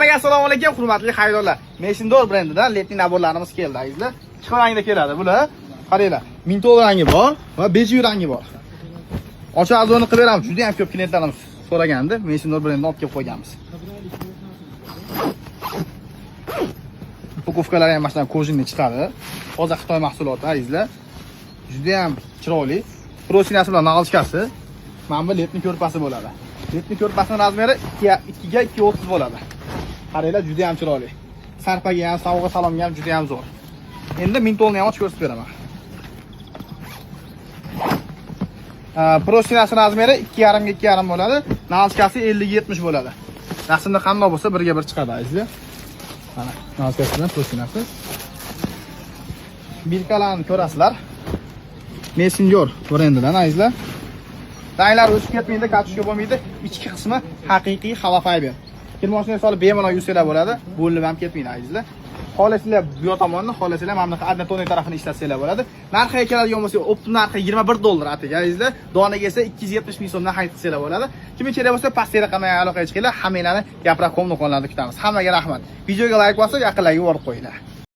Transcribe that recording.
Assalomu alaykum, hurmatli xaridorlar. Mesindor brendidan letning naborlarimiz keldi, azizlar. Ikki rangda keladi bular. Qaranglar, mintol rangi bor va bej rangi bor. Ochiq arzoni qilib beramiz. Juda ham ko'p klientlarimiz so'ragandi. Mesindor brendidan olib kelib qo'yganmiz. Upakovkalari ham mana kojinni chiqadi. Hozir Xitoy mahsuloti, azizlar. Juda ham chiroyli. Prosinasi bilan nag'alchkasi. Mana bu letning ko'rpasi bo'ladi. Letning ko'rpasining razmeri 2 ga 2.30 bo'ladi. Qaranglar, juda ham chiroyli. Sarpaga ham, sovg'a salomga ham juda ham zo'r. Endi mintolni ham ochib ko'rsatib beraman. Prosinasi razmeri 2.5 ga 2.5 bo'ladi. Nag'alchkasi 50 ga 70 bo'ladi. Rasmda qanday bo'lsa birga bir chiqadi, azizlar. Mana nag'alchkasi bilan prosinasi. Birkalarni ko'rasizlar. Mesindor brendidan, azizlar. Ranglar o'chib ketmaydi, kartoshka bo'lmaydi. Ichki qismi haqiqiy hava fiber. Kirmochni solib bemalol yuvsanglar bo'ladi. Bo'linib ham ketmaydi, azizlar. Xolasizlar bu tomonni, xolasizlar mana bunaqa adnatoniy tarafini ishlatsanglar bo'ladi. Narxiga keladigan bo'lsa, optim narxi $21 atiga, azizlar. Donaga esa 270 ming so'mdan xarid qilsanglar bo'ladi. Kimga kerak bo'lsa, pastga raqamga aloqaga chiqinglar. Hammalarni gapira qo'mni qonlarni kutamiz. Hammaga rahmat. Videoga like bosib, yaqinlarga yuborib qo'yinglar.